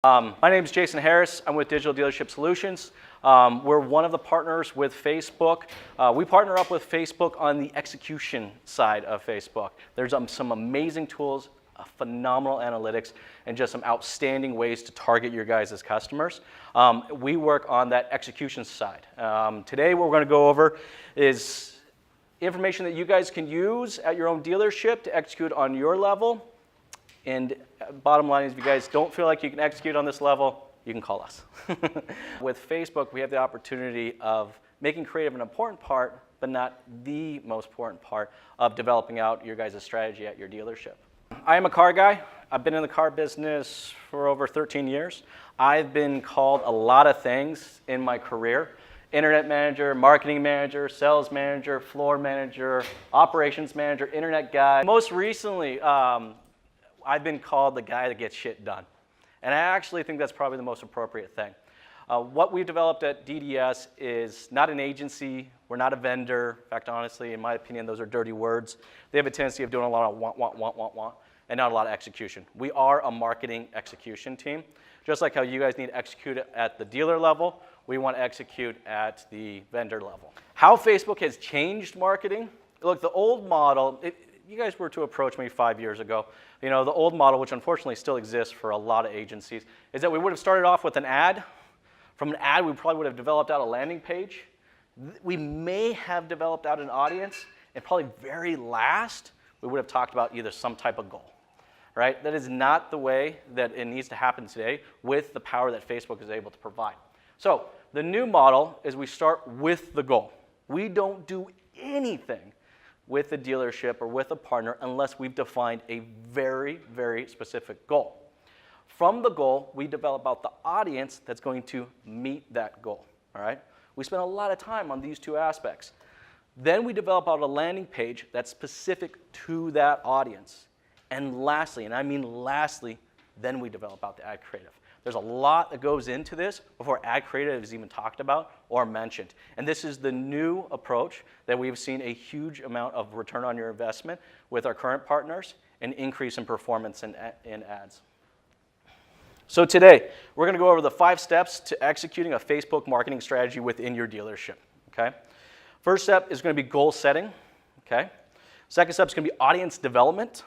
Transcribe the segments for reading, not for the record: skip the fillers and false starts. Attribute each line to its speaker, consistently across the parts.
Speaker 1: My name is Jason Harris. I'm with Digital Dealership Solutions. We're one of the partners with Facebook. We partner up with Facebook on the execution side of Facebook. There's some amazing tools, phenomenal analytics, and just some outstanding ways to target your guys' as customers. We work on that execution side. Today what we're going to go over is information that you guys can use at your own dealership to execute on your level. And bottom line is, if you guys don't feel like you can execute on this level, you can call us. With Facebook, we have the opportunity of making creative an important part, but not the most important part of developing out your guys' strategy at your dealership. I am a car guy. I've been in the car business for over 13 years. I've been called a lot of things in my career: internet manager, marketing manager, sales manager, floor manager, operations manager, internet guy. Most recently, I've been called the guy that gets shit done. And I actually think that's probably the most appropriate thing. What we've developed at DDS is not an agency. We're not a vendor. In fact, honestly, in my opinion, those are dirty words. They have a tendency of doing a lot of want, and not a lot of execution. We are a marketing execution team. Just like how you guys need to execute at the dealer level, we want to execute at the vendor level. How Facebook has changed marketing? Look, the old model, you guys were to approach me 5 years ago, the old model, which unfortunately still exists for a lot of agencies, is that we would have started off with an ad. From an ad, we probably would have developed out a landing page. We may have developed out an audience, and probably very last, we would have talked about either some type of goal, right? That is not the way that it needs to happen today with the power that Facebook is able to provide. So the new model is we start with the goal. We don't do anything with the dealership or with a partner unless we've defined a very, very specific goal. From the goal, we develop out the audience that's going to meet that goal, all right? We spend a lot of time on these two aspects. Then we develop out a landing page that's specific to that audience. And lastly, and I mean lastly, then we develop out the ad creative. There's a lot that goes into this before ad creative is even talked about or mentioned. And this is the new approach that we've seen a huge amount of return on your investment with our current partners and increase in performance in ads. So today, we're going to go over the 5 steps to executing a Facebook marketing strategy within your dealership, okay? First step is going to be goal setting, okay? Second step is going to be audience development.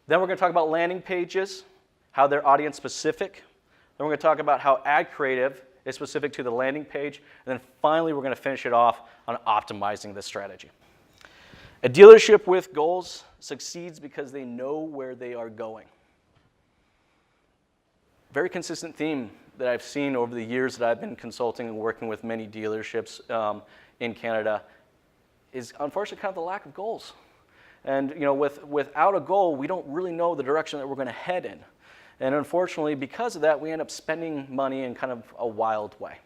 Speaker 1: Then we're going to talk about landing pages, how they're audience specific. Then we're going to talk about how ad creative is specific to the landing page. And then finally, we're going to finish it off on optimizing this strategy. A dealership with goals succeeds because they know where they are going. Very consistent theme that I've seen over the years that I've been consulting and working with many dealerships in Canada is unfortunately kind of the lack of goals. And without a goal, we don't really know the direction that we're going to head in. And unfortunately, because of that, we end up spending money in kind of a wild way.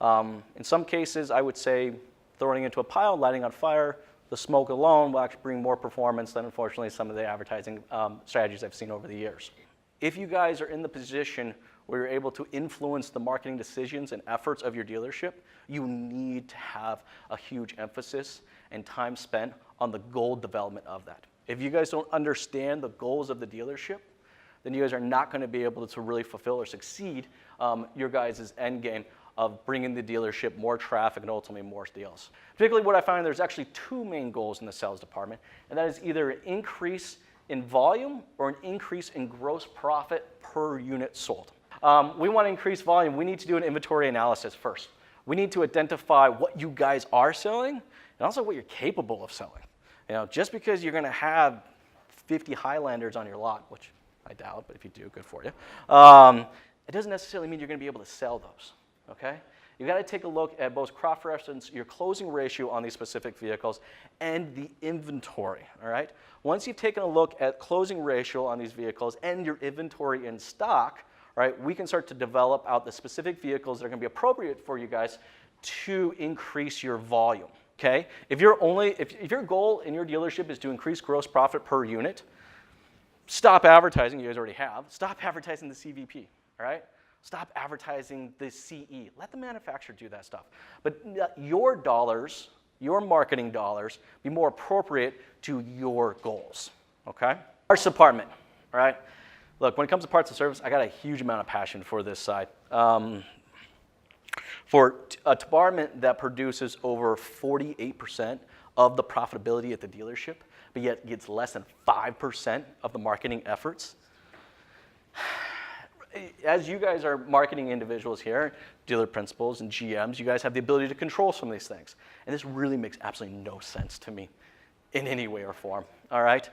Speaker 1: In some cases, I would say throwing it into a pile, lighting on fire, the smoke alone will actually bring more performance than, unfortunately, some of the advertising strategies I've seen over the years. If you guys are in the position where you're able to influence the marketing decisions and efforts of your dealership, you need to have a huge emphasis and time spent on the goal development of that. If you guys don't understand the goals of the dealership, then you guys are not going to be able to really fulfill or succeed your guys' end game of bringing the dealership more traffic and ultimately more deals. Particularly what I find, there's actually 2 main goals in the sales department, and that is either an increase in volume or an increase in gross profit per unit sold. We want to increase volume. We need to do an inventory analysis first. We need to identify what you guys are selling and also what you're capable of selling. Just because you're going to have 50 Highlanders on your lot, which I doubt, but if you do, good for you. It doesn't necessarily mean you're going to be able to sell those, okay? You've got to take a look at both cross-reference, your closing ratio on these specific vehicles, and the inventory, all right? Once you've taken a look at closing ratio on these vehicles and your inventory in stock, right, we can start to develop out the specific vehicles that are going to be appropriate for you guys to increase your volume, okay? If your goal in your dealership is to increase gross profit per unit, stop advertising, you guys already have. Stop advertising the CVP, all right? Stop advertising the CE. Let the manufacturer do that stuff. But your dollars, your marketing dollars, be more appropriate to your goals, okay? Parts department, all right? Look, when it comes to parts and service, I got a huge amount of passion for this side. For a department that produces over 48% of the profitability at the dealership, but yet gets less than 5% of the marketing efforts. As you guys are marketing individuals here, dealer principals and GMs, you guys have the ability to control some of these things. And this really makes absolutely no sense to me in any way or form, all right?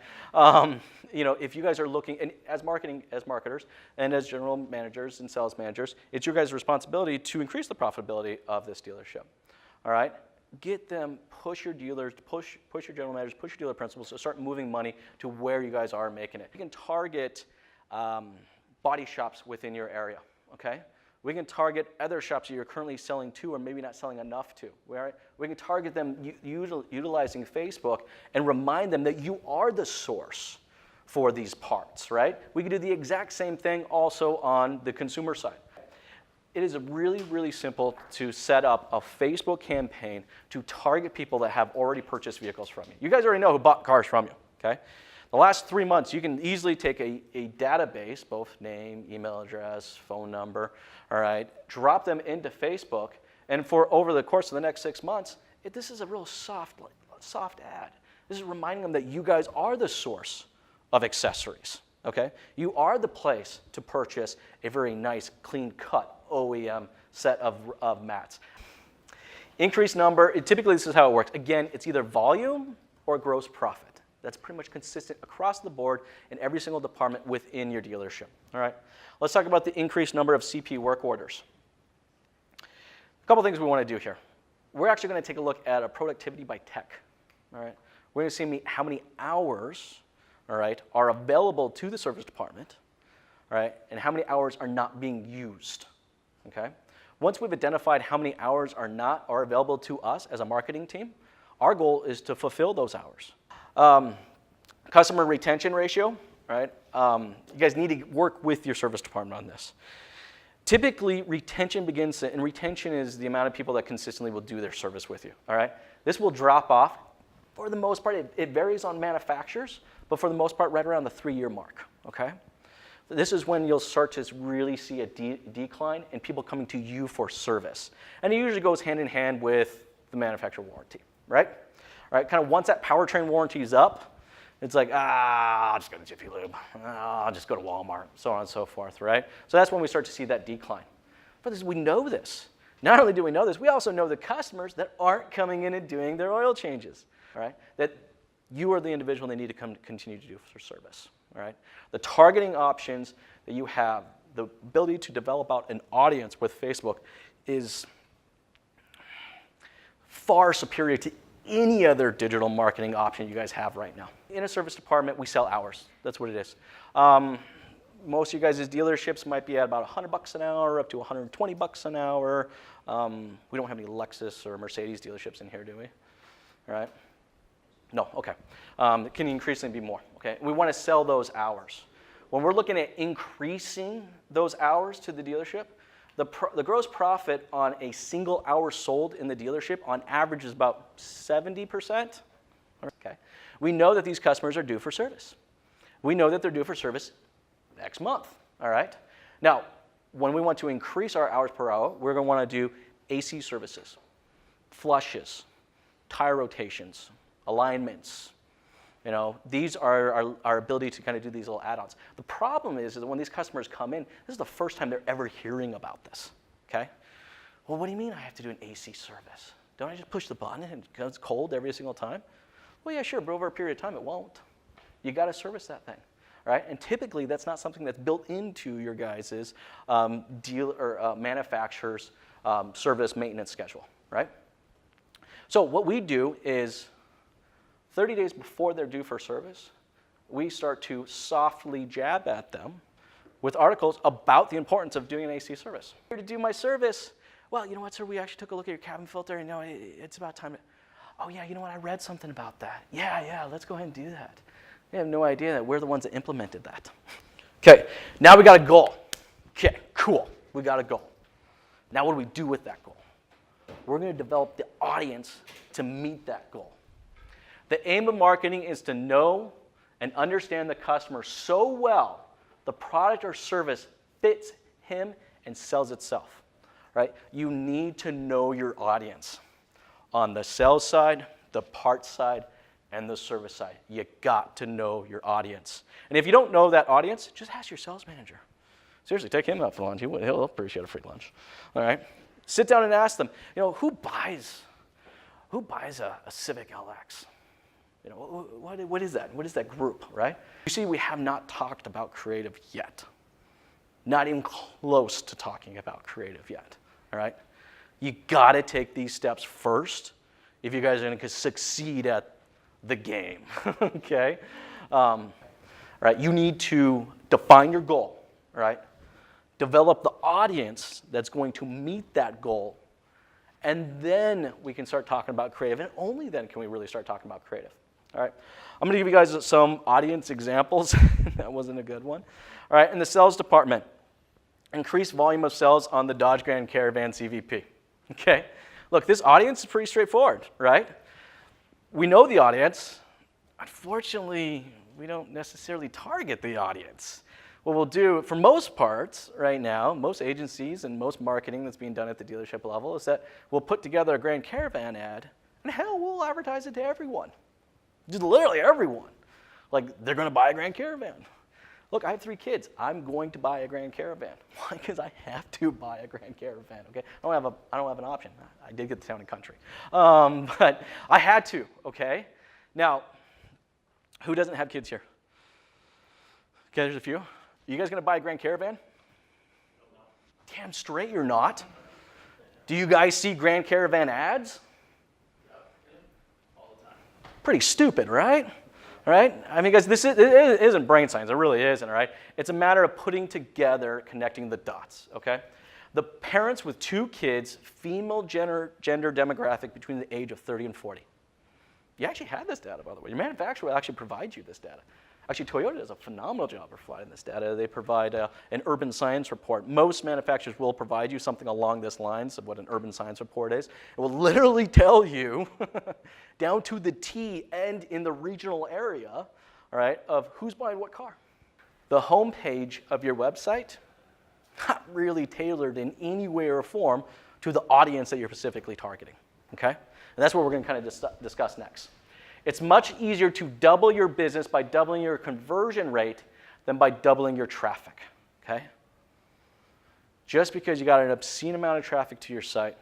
Speaker 1: If you guys are looking, and as marketers, and as general managers and sales managers, it's your guys' responsibility to increase the profitability of this dealership, all right? Get them, push your dealers, push your general managers, push your dealer principals to start moving money to where you guys are making it. You can target body shops within your area, okay? We can target other shops that you're currently selling to or maybe not selling enough to. Right? We can target them utilizing Facebook and remind them that you are the source for these parts, right? We can do the exact same thing also on the consumer side. It is really, really simple to set up a Facebook campaign to target people that have already purchased vehicles from you. You guys already know who bought cars from you, okay? The last 3 months, you can easily take a database, both name, email address, phone number, all right, drop them into Facebook, and for over the course of the next 6 months, this is a real soft ad. This is reminding them that you guys are the source of accessories, okay? You are the place to purchase a very nice, clean-cut OEM set of mats. Increased number, typically this is how it works. Again, it's either volume or gross profit. That's pretty much consistent across the board in every single department within your dealership, all right? Let's talk about the increased number of CP work orders. A couple things we want to do here. We're actually going to take a look at a productivity by tech, all right? We're going to see how many hours, all right, are available to the service department, all right, and how many hours are not being used, okay? Once we've identified how many hours are available to us as a marketing team, our goal is to fulfill those hours. Customer retention ratio, right? You guys need to work with your service department on this. Typically, retention and retention is the amount of people that consistently will do their service with you, all right? This will drop off. For the most part, it varies on manufacturers, but for the most part, right around the 3-year mark, okay? This is when you'll start to really see a decline in people coming to you for service. And it usually goes hand in hand with the manufacturer warranty, right? All right, kind of once that powertrain warranty is up, it's like, I'll just go to Jiffy Lube. I'll just go to Walmart, so on and so forth, right? So that's when we start to see that decline. But we know this. Not only do we know this, we also know the customers that aren't coming in and doing their oil changes, all right? That you are the individual they need to continue to do for service, all right? The targeting options that you have, the ability to develop out an audience with Facebook is far superior to any other digital marketing option you guys have right now. In a service department, we sell hours. That's what it is. Most of you guys' dealerships might be at about $100 an hour, up to $120 an hour. We don't have any Lexus or Mercedes dealerships in here, do we? All right. No, okay. It can increasingly be more, okay? We want to sell those hours. When we're looking at increasing those hours to the dealership, the gross profit on a single hour sold in the dealership on average is about 70%. Okay. We know that these customers are due for service. We know that they're due for service next month, all right? Now, when we want to increase our hours per hour, we're going to want to do AC services, flushes, tire rotations, alignments. You know, these are our ability to kind of do these little add-ons. The problem is that when these customers come in, this is the first time they're ever hearing about this, okay? Well, what do you mean I have to do an AC service? Don't I just push the button and it goes cold every single time? Well, yeah, sure, but over a period of time, it won't. You got to service that thing, right? And typically, that's not something that's built into your guys' manufacturer's service maintenance schedule, right? So what we do is 30 days before they're due for service, we start to softly jab at them with articles about the importance of doing an AC service. Here to do my service. Well, you know what, sir, we actually took a look at your cabin filter and it's about time to, oh yeah, you know what, I read something about that. Yeah, let's go ahead and do that. They have no idea that we're the ones that implemented that. Okay, now we got a goal. Okay, cool, we got a goal. Now what do we do with that goal? We're gonna develop the audience to meet that goal. The aim of marketing is to know and understand the customer so well the product or service fits him and sells itself, right? You need to know your audience on the sales side, the parts side, and the service side. You got to know your audience. And if you don't know that audience, just ask your sales manager. Seriously, take him out for lunch. He'll appreciate a free lunch. All right? Sit down and ask them, who buys a Civic LX? What is that? What is that group, right? You see, we have not talked about creative yet. Not even close to talking about creative yet, all right? You gotta take these steps first if you guys are gonna succeed at the game, okay? Right, you need to define your goal, right? Develop the audience that's going to meet that goal, and then we can start talking about creative, and only then can we really start talking about creative, all right? I'm gonna give you guys some audience examples. That wasn't a good one. All right, in the sales department, increase volume of sales on the Dodge Grand Caravan CVP. Okay, look, this audience is pretty straightforward, right? We know the audience. Unfortunately, we don't necessarily target the audience. What we'll do, for most parts right now, most agencies and most marketing that's being done at the dealership level is that we'll put together a Grand Caravan ad, and hell, we'll advertise it to everyone. Just literally everyone. Like, they're gonna buy a Grand Caravan. Look, I have 3 kids. I'm going to buy a Grand Caravan. Why? Because I have to buy a Grand Caravan, okay? I don't have an option. I did get the Town and Country. But I had to, okay? Now, who doesn't have kids here? Okay, there's a few. You guys gonna buy a Grand Caravan? Damn straight you're not. Do you guys see Grand Caravan ads? All the time. Pretty stupid, right? All right? I mean, guys, it isn't brain science. It really isn't, all right? It's a matter of putting together, connecting the dots, okay? The parents with 2 kids, female gender demographic between the age of 30 and 40. You actually had this data, by the way. Your manufacturer will actually provide you this data. Actually, Toyota does a phenomenal job of providing this data. They provide an urban science report. Most manufacturers will provide you something along this lines of what an urban science report is. It will literally tell you, down to the T and in the regional area, all right, of who's buying what car. The homepage of your website, not really tailored in any way or form to the audience that you're specifically targeting, okay? And that's what we're gonna kind of discuss next. It's much easier to double your business by doubling your conversion rate than by doubling your traffic, okay? Just because you got an obscene amount of traffic to your site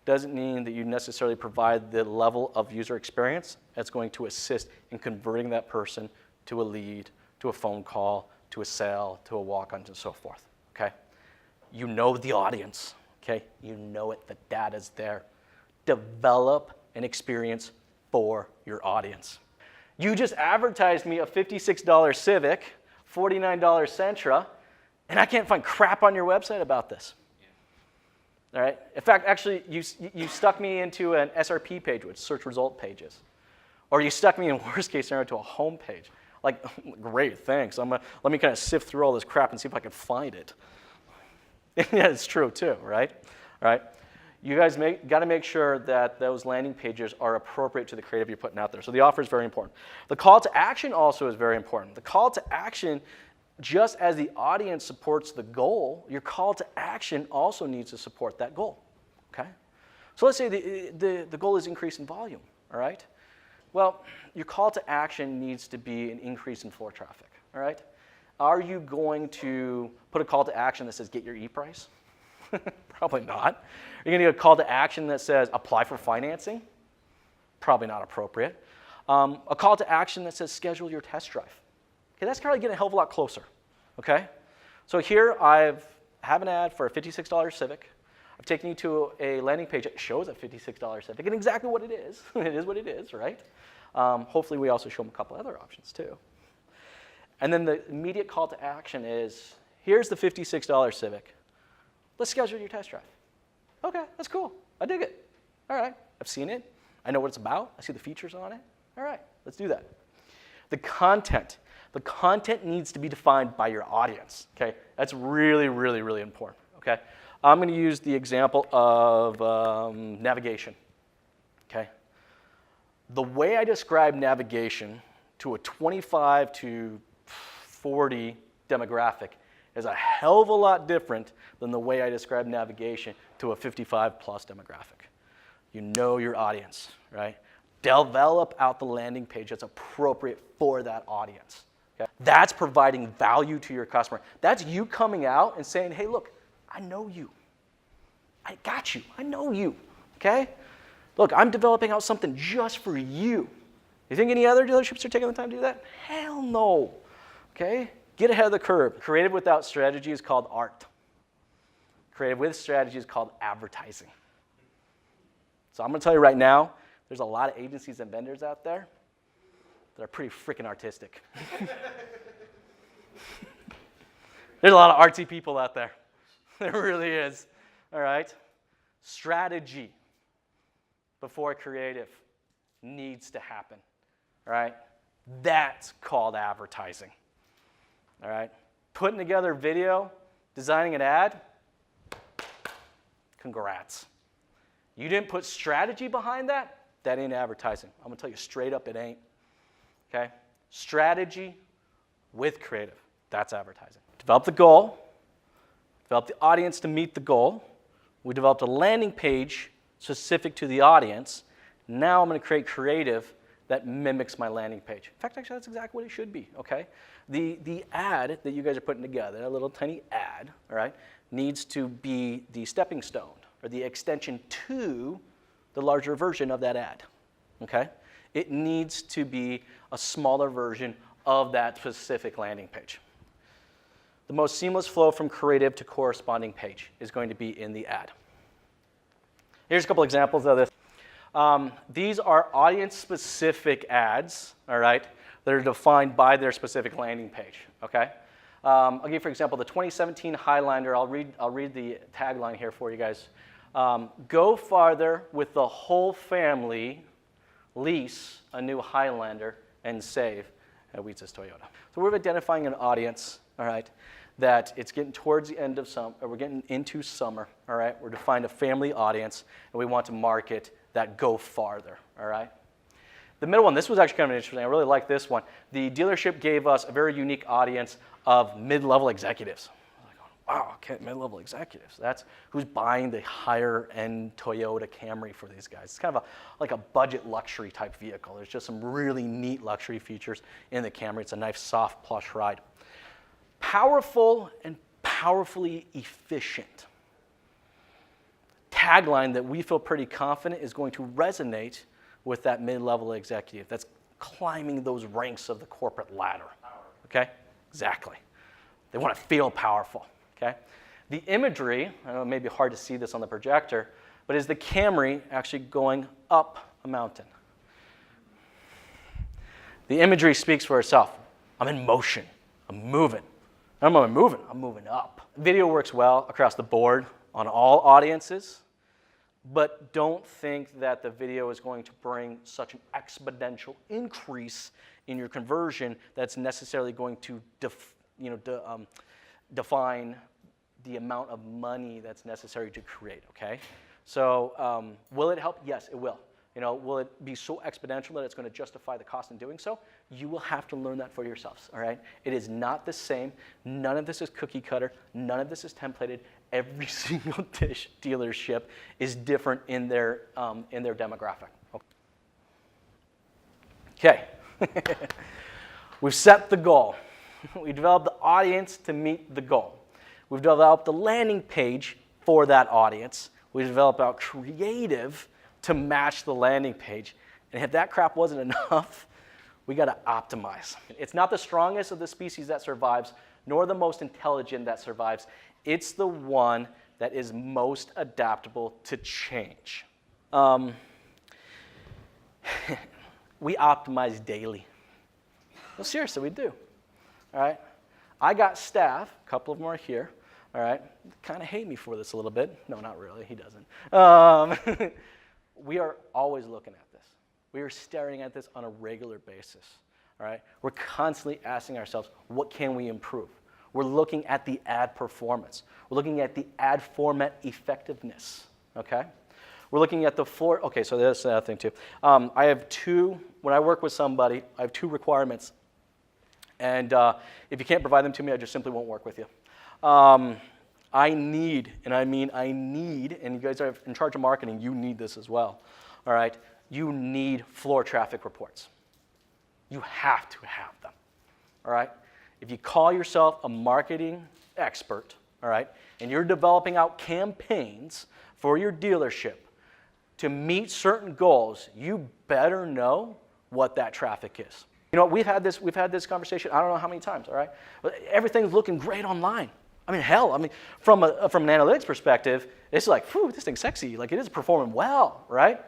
Speaker 1: doesn't mean that you necessarily provide the level of user experience that's going to assist in converting that person to a lead, to a phone call, to a sale, to a walk-on, and so forth, okay? You know the audience, okay? You know it, the data's there. Develop an experience for your audience. You just advertised me a $56 Civic, $49 Sentra, and I can't find crap on your website about this. Yeah. All right? In fact, actually, you stuck me into an SRP page, which search result pages. Or you stuck me in worst case scenario to a home page. Like, great, thanks. Let me kind of sift through all this crap and see if I can find it. Yeah, it's true too, right? All right? You guys got to make sure that those landing pages are appropriate to the creative you're putting out there. So the offer is very important. The call to action also is very important. The call to action, just as the audience supports the goal, your call to action also needs to support that goal, okay? So let's say the goal is increase in volume, all right? Well, your call to action needs to be an increase in floor traffic, all right? Are you going to put a call to action that says get your e-price? Probably not. Are you going to get a call to action that says apply for financing? Probably not appropriate. A call to action that says schedule your test drive. Okay, that's kind of getting a hell of a lot closer. Okay? So here I have an ad for a $56 Civic. I've taken you to a landing page that shows a $56 Civic and exactly what it is. It is what it is, right? Hopefully we also show them a couple other options too. And then the immediate call to action is, here's the $56 Civic. Let's schedule your test drive. Okay, that's cool. I dig it. All right, I've seen it. I know what it's about. I see the features on it. All right, let's do that. The content needs to be defined by your audience, okay? That's really, really, really important, okay? I'm going to use the example of navigation, okay? The way I describe navigation to a 25 to 40 demographic is a hell of a lot different than the way I describe navigation to a 55-plus demographic. You know your audience, right? Develop out the landing page that's appropriate for that audience. Okay? That's providing value to your customer. That's you coming out and saying, hey, look, I know you. I got you. I know you. Okay? Look, I'm developing out something just for you. You think any other dealerships are taking the time to do that? Hell no. Okay? Get ahead of the curve. Creative without strategy is called art. Creative with strategy is called advertising. So I'm going to tell you right now, there's a lot of agencies and vendors out there that are pretty freaking artistic. There's a lot of artsy people out there. There really is. All right? Strategy before creative needs to happen. All right? That's called advertising. All right? Putting together video, designing an ad, congrats. You didn't put strategy behind that, that ain't advertising. I'm going to tell you straight up, it ain't. Okay? Strategy with creative, that's advertising. Develop the goal, develop the audience to meet the goal. We developed a landing page specific to the audience. Now I'm going to create creative that mimics my landing page. In fact, actually, that's exactly what it should be, okay? The ad that you guys are putting together, a little tiny ad, all right, needs to be the stepping stone or the extension to the larger version of that ad, okay? It needs to be a smaller version of that specific landing page. The most seamless flow from creative to corresponding page is going to be in the ad. Here's a couple examples of this. These are audience-specific ads, all right, that are defined by their specific landing page, okay? I'll give you, for example, the 2017 Highlander. I'll read the tagline here for you guys. Go farther with the whole family, lease a new Highlander, and save at Wheats's Toyota. So we're identifying an audience, all right, that it's getting towards the end of summer, or we're getting into summer, all right? We're defining a family audience, and we want to market that go farther, all right? The middle one, this was actually kind of interesting. I really like this one. The dealership gave us a very unique audience of mid-level executives. I was like, wow, okay, mid-level executives. That's who's buying the higher-end Toyota Camry for these guys. It's kind of like a budget luxury type vehicle. There's just some really neat luxury features in the Camry. It's a nice, soft, plush ride. Powerful and powerfully efficient. Tagline that we feel pretty confident is going to resonate with that mid-level executive that's climbing those ranks of the corporate ladder. Okay? Exactly. They want to feel powerful. Okay? The imagery, I know it may be hard to see this on the projector, but is the Camry actually going up a mountain? The imagery speaks for itself. I'm in motion. I'm moving. I'm moving up. Video works well across the board on all audiences, but don't think that the video is going to bring such an exponential increase in your conversion that's necessarily going to define the amount of money that's necessary to create, okay? So will it help? Yes, it will. Will it be so exponential that it's going to justify the cost in doing so? You will have to learn that for yourselves, all right? It is not the same. None of this is cookie cutter. None of this is templated. Every single dealership is different in their demographic. Okay. We've set the goal. We developed the audience to meet the goal. We've developed the landing page for that audience. We developed our creative to match the landing page. And if that crap wasn't enough, we got to optimize. It's not the strongest of the species that survives, nor the most intelligent that survives. It's the one that is most adaptable to change. We optimize daily. Well, seriously, we do. All right? I got staff, a couple of them are here, all right? Kind of hate me for this a little bit. No, not really, he doesn't. We are always looking at this. We are staring at this on a regular basis, all right? We're constantly asking ourselves, what can we improve? We're looking at the ad performance. We're looking at the ad format effectiveness, okay? We're looking at the okay, so there's another thing too. I have when I work with somebody, I have two requirements. And if you can't provide them to me, I just simply won't work with you. I need, and I mean I need, and you guys are in charge of marketing, you need this as well, all right? You need floor traffic reports. You have to have them, all right? If you call yourself a marketing expert, all right, and you're developing out campaigns for your dealership to meet certain goals, you better know what that traffic is. You know, we've had this conversation, I don't know how many times, all right? But everything's looking great online. I mean, hell, from an analytics perspective, it's like, whew, this thing's sexy. Like, it is performing well, right?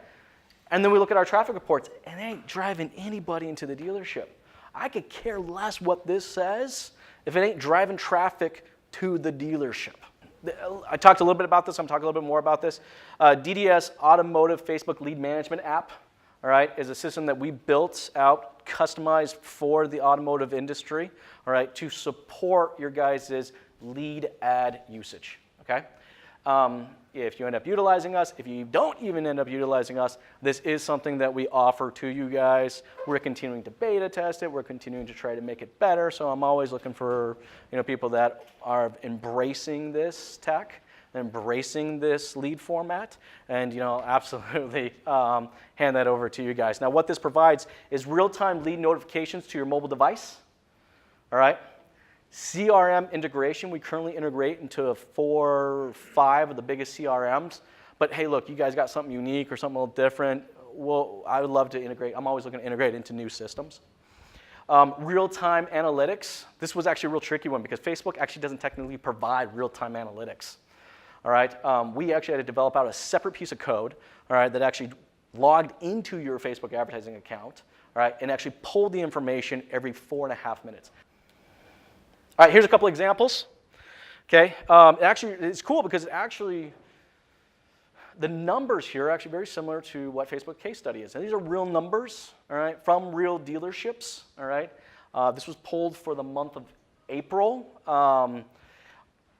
Speaker 1: And then we look at our traffic reports, and it ain't driving anybody into the dealership. I could care less what this says if it ain't driving traffic to the dealership. I talked a little bit about this. I'm talking a little bit more about this. DDS, Automotive Facebook Lead Management App, all right, is a system that we built out, customized for the automotive industry, all right, to support your guys' lead ad usage, okay? If you end up utilizing us, if you don't even end up utilizing us, this is something that we offer to you guys. We're continuing to beta test it. We're continuing to try to make it better. So I'm always looking for people that are embracing this tech, embracing this lead format, and absolutely hand that over to you guys. Now, what this provides is real-time lead notifications to your mobile device. All right. CRM integration, we currently integrate into 4 or 5 of the biggest CRMs. But hey, look, you guys got something unique or something a little different. Well, I would love to integrate. I'm always looking to integrate into new systems. Real-time analytics. This was actually a real tricky one because Facebook actually doesn't technically provide real-time analytics. All right. We actually had to develop out a separate piece of code, all right, that actually logged into your Facebook advertising account, all right, and actually pulled the information every 4.5 minutes. All right, here's a couple examples. Okay, it's cool because the numbers here are actually very similar to what Facebook case study is. And these are real numbers, all right, from real dealerships. All right, this was pulled for the month of April,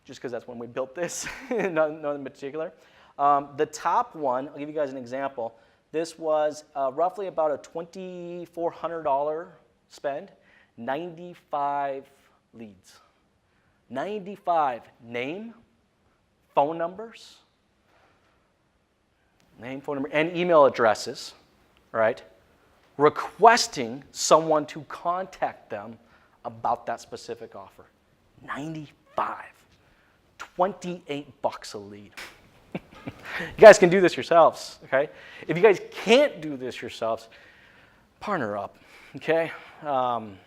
Speaker 1: just because that's when we built this, not in particular. The top one, I'll give you guys an example. This was roughly about a $2,400 spend, 95 leads. 95 name, phone numbers, and email addresses, right? Requesting someone to contact them about that specific offer. 95. $28 a lead. You guys can do this yourselves, okay? If you guys can't do this yourselves, partner up, okay? If you want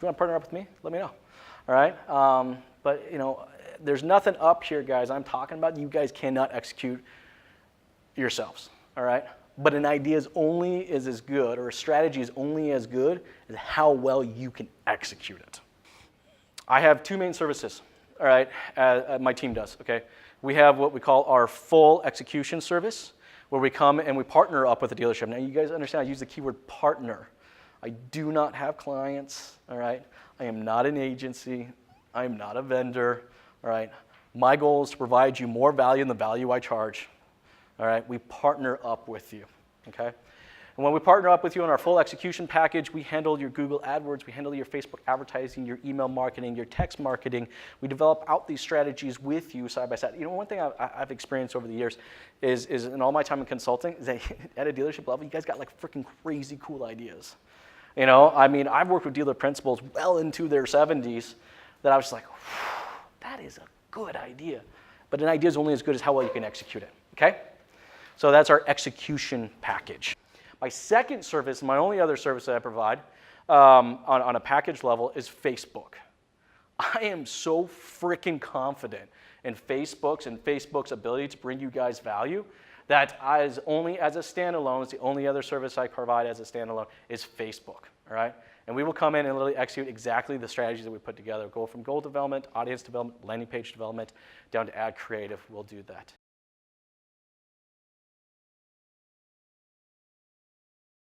Speaker 1: to partner up with me, let me know. All right, but there's nothing up here, guys. I'm talking about you guys cannot execute yourselves. All right, but an idea is only as good, or a strategy is only as good as how well you can execute it. I have 2 main services. All right, my team does. Okay, we have what we call our full execution service, where we come and we partner up with a dealership. Now, you guys understand I use the keyword partner. I do not have clients. All right. I am not an agency. I am not a vendor, all right? My goal is to provide you more value than the value I charge, all right? We partner up with you, okay? And when we partner up with you on our full execution package, we handle your Google AdWords, we handle your Facebook advertising, your email marketing, your text marketing. We develop out these strategies with you side by side. One thing I've experienced over the years is in all my time in consulting, is that at a dealership level, you guys got like freaking crazy cool ideas. I've worked with dealer principals well into their 70s that I was like, that is a good idea. But an idea is only as good as how well you can execute it, okay? So that's our execution package. My second service, my only other service that I provide on a package level is Facebook. I am so freaking confident in Facebook's ability to bring you guys value that only as a standalone, it's the only other service I provide as a standalone is Facebook, all right? And we will come in and literally execute exactly the strategies that we put together. Go from goal development, audience development, landing page development, down to ad creative. We'll do that.